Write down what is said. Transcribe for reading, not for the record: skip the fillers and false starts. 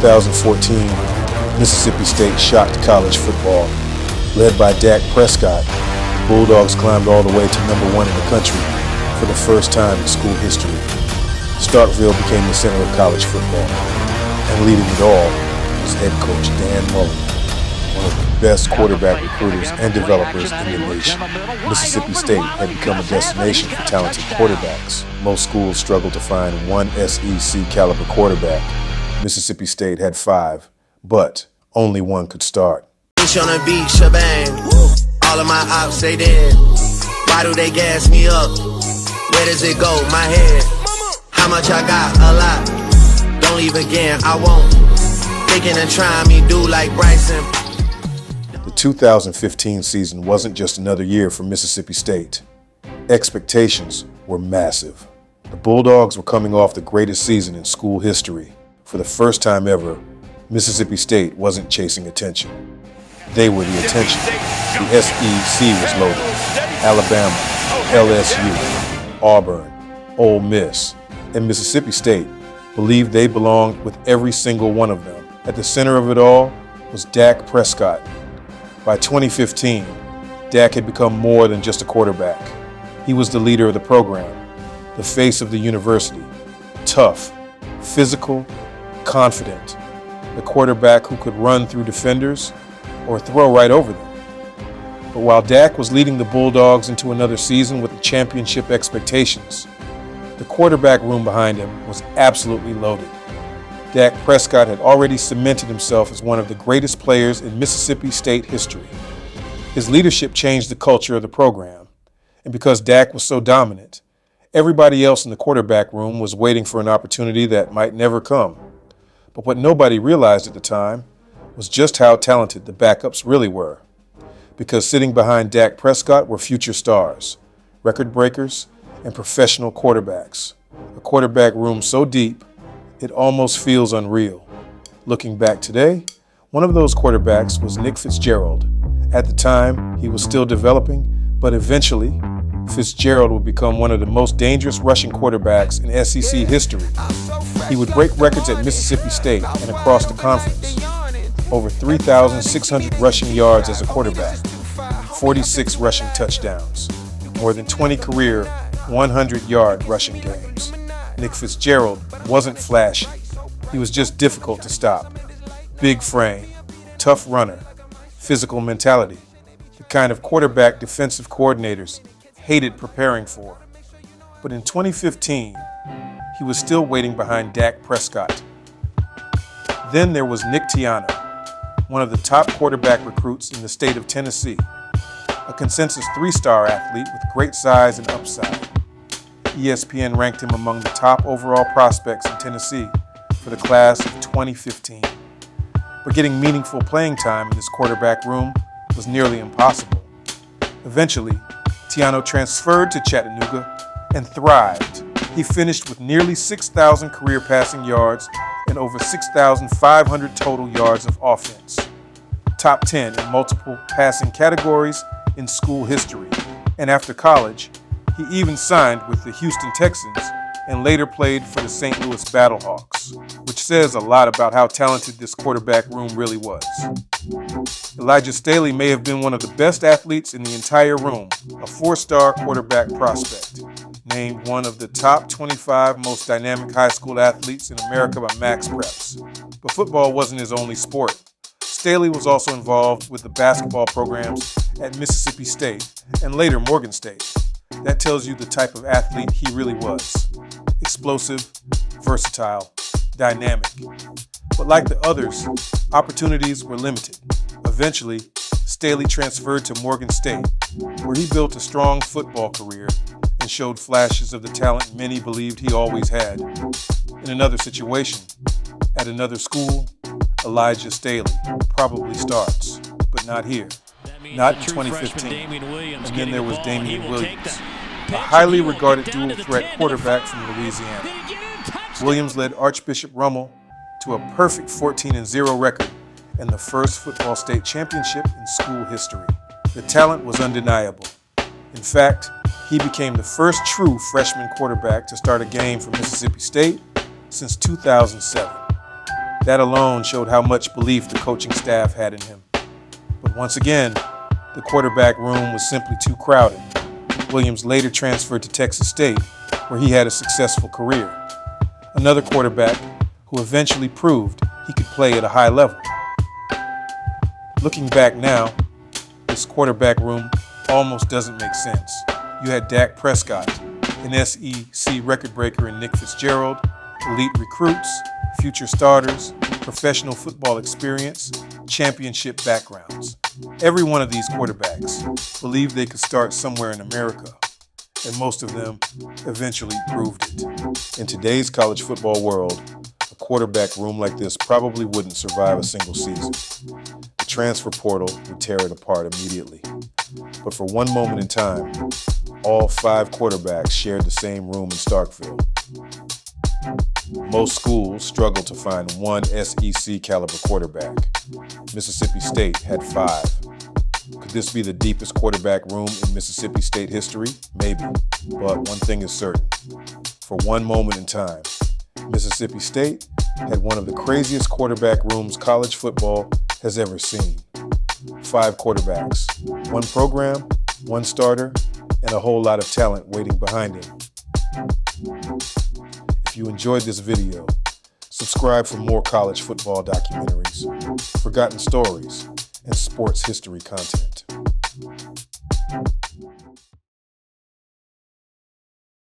2014, Mississippi State shocked college football. Led by Dak Prescott, the Bulldogs climbed all the way to #1 in the country for the first time in school history. Starkville became the center of college football, and leading it all was head coach Dan Mullen, one of the best quarterback recruiters and developers in the nation. Mississippi State had become a destination for talented quarterbacks. Most schools struggled to find one SEC caliber quarterback. Mississippi State had 5, but only one could start. On the beach, shebang. All of my ops, they dead. Why do they gas me up? Where does it go? My head. How much I got? A lot. Don't leave again, I won't. Thinking and trying me do like Bryson. The 2015 season wasn't just another year for Mississippi State. Expectations were massive. The Bulldogs were coming off the greatest season in school history. For the first time ever, Mississippi State wasn't chasing attention. They were the attention. The SEC was loaded. Alabama, LSU, Auburn, Ole Miss, and Mississippi State believed they belonged with every single one of them. At the center of it all was Dak Prescott. By 2015, Dak had become more than just a quarterback. He was the leader of the program, the face of the university, tough, physical, confident, the quarterback who could run through defenders or throw right over them. But while Dak was leading the Bulldogs into another season with the championship expectations, the quarterback room behind him was absolutely loaded. Dak Prescott had already cemented himself as one of the greatest players in Mississippi State history. His leadership changed the culture of the program, and because Dak was so dominant, everybody else in the quarterback room was waiting for an opportunity that might never come. But what nobody realized at the time was just how talented the backups really were. Because sitting behind Dak Prescott were future stars, record breakers, and professional quarterbacks. A quarterback room so deep, it almost feels unreal. Looking back today, one of those quarterbacks was Nick Fitzgerald. At the time, he was still developing, but eventually, Fitzgerald would become one of the most dangerous rushing quarterbacks in SEC history. He would break records at Mississippi State and across the conference. Over 3,600 rushing yards as a quarterback, 46 rushing touchdowns, more than 20 career 100-yard rushing games. Nick Fitzgerald wasn't flashy. He was just difficult to stop. Big frame, tough runner, physical mentality, the kind of quarterback defensive coordinators hated preparing for. But in 2015, he was still waiting behind Dak Prescott. Then there was Nick Tiano, one of the top quarterback recruits in the state of Tennessee, a consensus 3-star athlete with great size and upside. ESPN ranked him among the top overall prospects in Tennessee for the class of 2015. But getting meaningful playing time in this quarterback room was nearly impossible. Eventually, Tiano transferred to Chattanooga and thrived. He finished with nearly 6,000 career passing yards and over 6,500 total yards of offense. Top 10 in multiple passing categories in school history. And after college, he even signed with the Houston Texans and later played for the St. Louis Battlehawks, which says a lot about how talented this quarterback room really was. Elijah Staley may have been one of the best athletes in the entire room, a 4-star quarterback prospect, named one of the top 25 most dynamic high school athletes in America by Max Preps. But football wasn't his only sport. Staley was also involved with the basketball programs at Mississippi State and later Morgan State. That tells you the type of athlete he really was. Explosive, versatile, dynamic. But like the others, opportunities were limited. Eventually, Staley transferred to Morgan State, where he built a strong football career and showed flashes of the talent many believed he always had. In another situation, at another school, Elijah Staley probably starts, but not here. Not in 2015. And then there was Damian Williams, a highly regarded dual-threat quarterback from Louisiana. Williams led Archbishop Rummel to a perfect 14-0 record and the first football state championship in school history. The talent was undeniable. In fact, he became the first true freshman quarterback to start a game for Mississippi State since 2007. That alone showed how much belief the coaching staff had in him. But once again, the quarterback room was simply too crowded. Williams later transferred to Texas State, where he had a successful career. Another quarterback who eventually proved he could play at a high level. Looking back now, this quarterback room almost doesn't make sense. You had Dak Prescott, an SEC record breaker in Nick Fitzgerald, elite recruits, future starters, professional football experience, championship backgrounds. Every one of these quarterbacks believed they could start somewhere in America, and most of them eventually proved it. In today's college football world, a quarterback room like this probably wouldn't survive a single season. The transfer portal would tear it apart immediately. But for one moment in time, all 5 quarterbacks shared the same room in Starkville. Most schools struggle to find one SEC caliber quarterback. Mississippi State had 5. Could this be the deepest quarterback room in Mississippi State history? Maybe. But one thing is certain. For one moment in time, Mississippi State had one of the craziest quarterback rooms college football has ever seen. 5 quarterbacks, 1 program, 1 starter, and a whole lot of talent waiting behind him. If you enjoyed this video, subscribe for more college football documentaries, forgotten stories, and sports history content.